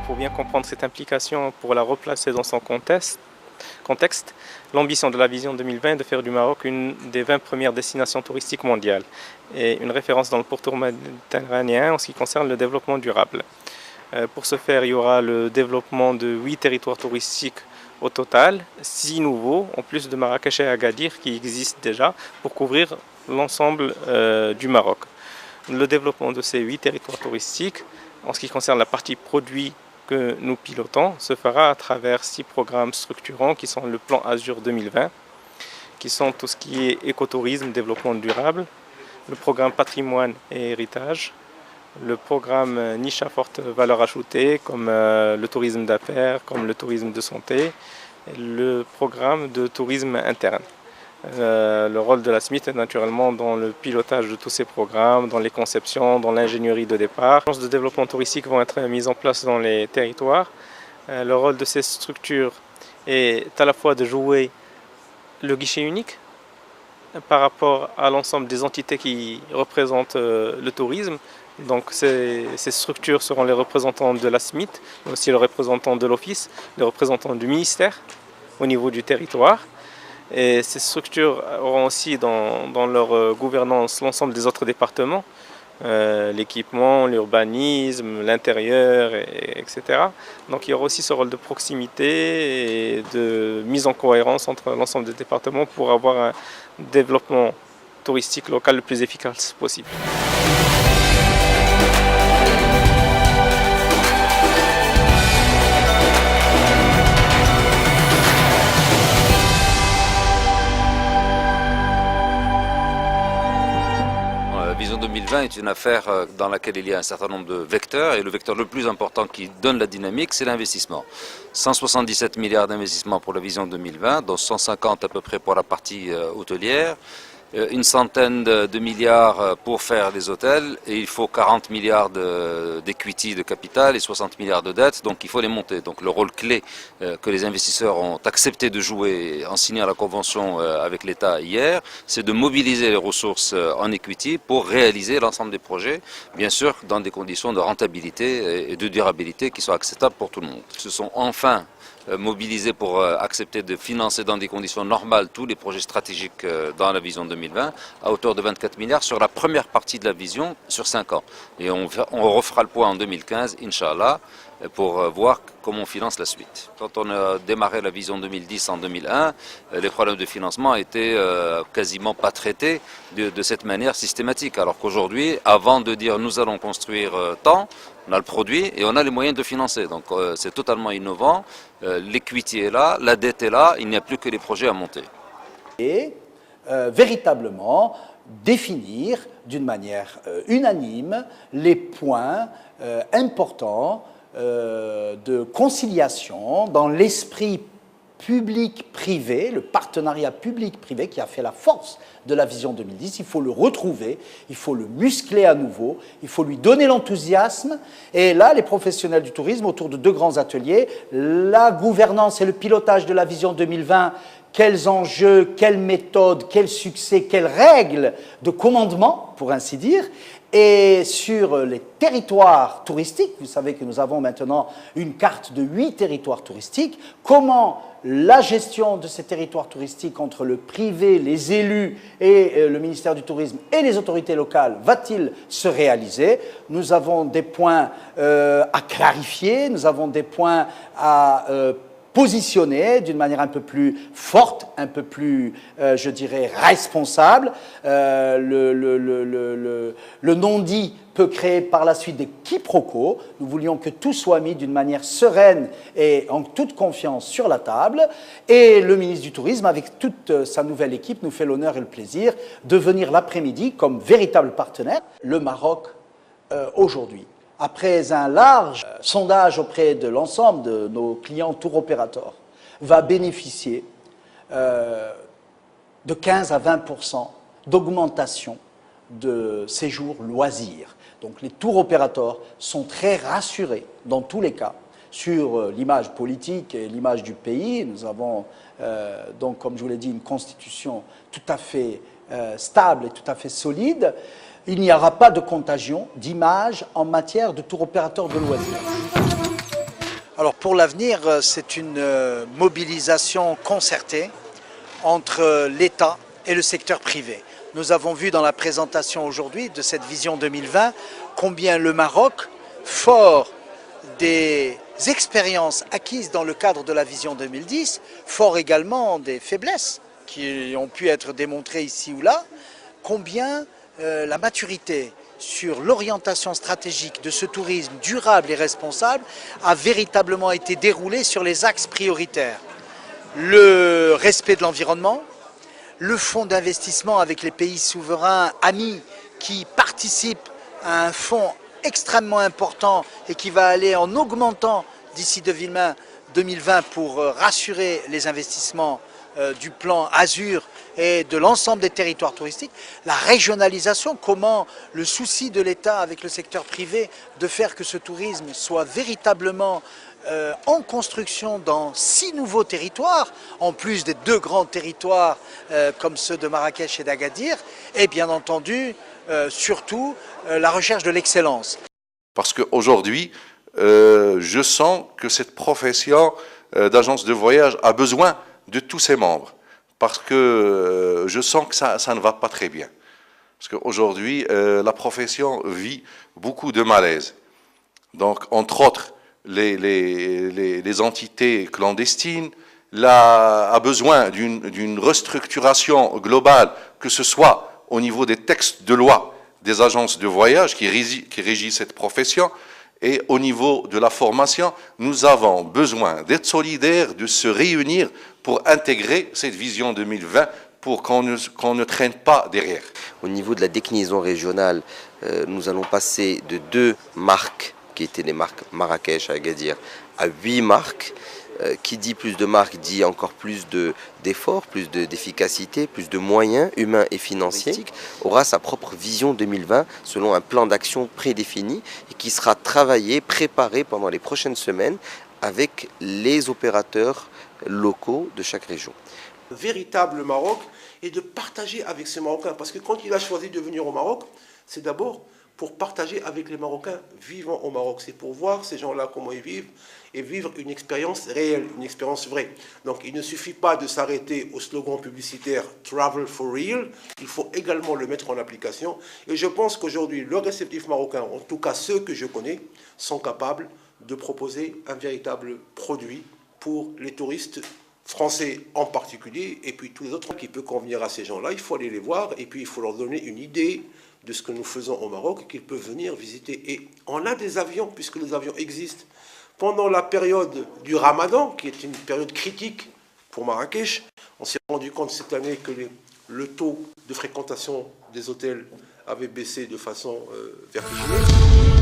Pour bien comprendre cette implication, pour la replacer dans son contexte, l'ambition de la vision 2020 est de faire du Maroc une des 20 premières destinations touristiques mondiales et une référence dans le pourtour méditerranéen en ce qui concerne le développement durable. Pour ce faire, il y aura le développement de 8 territoires touristiques au total, 6 nouveaux, en plus de Marrakech et Agadir qui existent déjà pour couvrir l'ensemble du Maroc. Le développement de ces 8 territoires touristiques, en ce qui concerne la partie produit que nous pilotons, se fera à travers 6 programmes structurants qui sont le plan Azur 2020, qui sont tout ce qui est écotourisme, développement durable, le programme patrimoine et héritage, le programme niche à forte valeur ajoutée comme le tourisme d'affaires, comme le tourisme de santé, et le programme de tourisme interne. Le rôle de la SMIT est naturellement dans le pilotage de tous ces programmes, dans les conceptions, dans l'ingénierie de départ. Les agences de développement touristique vont être mises en place dans les territoires. Le rôle de ces structures est à la fois de jouer le guichet unique par rapport à l'ensemble des entités qui représentent le tourisme. Donc ces structures seront les représentants de la SMIT, mais aussi les représentants de l'Office, les représentants du ministère au niveau du territoire. Et ces structures auront aussi dans leur gouvernance l'ensemble des autres départements, l'équipement, l'urbanisme, l'intérieur, etc. Donc il y aura aussi ce rôle de proximité et de mise en cohérence entre l'ensemble des départements pour avoir un développement touristique local le plus efficace possible. La vision 2020 est une affaire dans laquelle il y a un certain nombre de vecteurs et le vecteur le plus important qui donne la dynamique, c'est l'investissement. 177 milliards d'investissements pour la vision 2020, dont 150 à peu près pour la partie hôtelière, une centaine de milliards pour faire des hôtels et il faut 40 milliards d'equity de capital et 60 milliards de dettes, donc il faut les monter. Donc le rôle clé que les investisseurs ont accepté de jouer en signant la convention avec l'État hier, c'est de mobiliser les ressources en equity pour réaliser l'ensemble des projets, bien sûr dans des conditions de rentabilité et de durabilité qui sont acceptables pour tout le monde. Ce sont enfin mobilisés pour accepter de financer dans des conditions normales tous les projets stratégiques dans la vision 2020 à hauteur de 24 milliards sur la première partie de la vision sur 5 ans. Et on refera le point en 2015, Inch'Allah, pour voir comment on finance la suite. Quand on a démarré la vision 2010 en 2001, les problèmes de financement étaient quasiment pas traités de cette manière systématique. Alors qu'aujourd'hui, avant de dire nous allons construire tant, on a le produit et on a les moyens de financer. Donc c'est totalement innovant. L'equity est là, la dette est là, il n'y a plus que les projets à monter. Et véritablement définir d'une manière unanime les points importants de conciliation dans l'esprit public-privé, le partenariat public-privé qui a fait la force de la vision 2010. Il faut le retrouver, il faut le muscler à nouveau, il faut lui donner l'enthousiasme. Et là, les professionnels du tourisme, autour de 2 grands ateliers, la gouvernance et le pilotage de la vision 2020, quels enjeux, quelles méthodes, quels succès, quelles règles de commandement, pour ainsi dire. Et sur les territoires touristiques, vous savez que nous avons maintenant une carte de 8 territoires touristiques, comment la gestion de ces territoires touristiques entre le privé, les élus et le ministère du Tourisme et les autorités locales va-t-il se réaliser? Nous avons des points à clarifier, nous avons des points à positionner d'une manière un peu plus forte, un peu plus, je dirais, responsable. Le non-dit peut créer par la suite des quiproquos. Nous voulions que tout soit mis d'une manière sereine et en toute confiance sur la table. Et le ministre du Tourisme, avec toute sa nouvelle équipe, nous fait l'honneur et le plaisir de venir l'après-midi comme véritable partenaire. Le Maroc, aujourd'hui, après un large sondage auprès de l'ensemble de nos clients tour opérateurs, va bénéficier de 15 à 20% d'augmentation de séjours loisirs. Donc les tour opérateurs sont très rassurés dans tous les cas sur l'image politique et l'image du pays. Nous avons donc, comme je vous l'ai dit, une constitution tout à fait stable et tout à fait solide. Il n'y aura pas de contagion d'image en matière de tour opérateur de loisirs. Alors pour l'avenir, c'est une mobilisation concertée entre l'État et le secteur privé. Nous avons vu dans la présentation aujourd'hui de cette vision 2020 combien le Maroc, fort des expériences acquises dans le cadre de la vision 2010, fort également des faiblesses qui ont pu être démontrées ici ou là, combien la maturité sur l'orientation stratégique de ce tourisme durable et responsable a véritablement été déroulée sur les axes prioritaires. Le respect de l'environnement, le fonds d'investissement avec les pays souverains amis qui participent à un fonds extrêmement important et qui va aller en augmentant d'ici 2020 pour rassurer les investissements du plan Azur et de l'ensemble des territoires touristiques, la régionalisation, comment le souci de l'État avec le secteur privé de faire que ce tourisme soit véritablement en construction dans 6 nouveaux territoires, en plus des 2 grands territoires comme ceux de Marrakech et d'Agadir, et bien entendu, surtout, la recherche de l'excellence. Parce qu'aujourd'hui, je sens que cette profession d'agence de voyage a besoin de tous ses membres, parce que je sens que ça ne va pas très bien. Parce qu'aujourd'hui, la profession vit beaucoup de malaise. Donc, entre autres, les entités clandestines a besoin d'une restructuration globale, que ce soit au niveau des textes de loi des agences de voyage qui régissent cette profession, et au niveau de la formation, nous avons besoin d'être solidaires, de se réunir pour intégrer cette vision 2020 pour qu'on ne traîne pas derrière. Au niveau de la déclinaison régionale, nous allons passer de 2 marques, qui étaient les marques Marrakech à Agadir, à 8 marques. Qui dit plus de marques dit encore plus d'efforts, plus d'efficacité, plus de moyens humains et financiers, aura sa propre vision 2020 selon un plan d'action prédéfini et qui sera travaillé, préparé pendant les prochaines semaines avec les opérateurs locaux de chaque région. Le véritable Maroc est de partager avec ces Marocains, parce que quand il a choisi de venir au Maroc, c'est d'abord pour partager avec les Marocains vivant au Maroc. C'est pour voir ces gens-là comment ils vivent et vivre une expérience réelle, une expérience vraie. Donc il ne suffit pas de s'arrêter au slogan publicitaire « Travel for Real », il faut également le mettre en application. Et je pense qu'aujourd'hui, le réceptif marocain, en tout cas ceux que je connais, sont capables de proposer un véritable produit pour les touristes français en particulier, et puis tous les autres qui peuvent convenir à ces gens-là. Il faut aller les voir, et puis il faut leur donner une idée de ce que nous faisons au Maroc, qu'ils peuvent venir visiter. Et on a des avions, puisque les avions existent. Pendant la période du Ramadan, qui est une période critique pour Marrakech, on s'est rendu compte cette année que le taux de fréquentation des hôtels avait baissé de façon vertigineuse.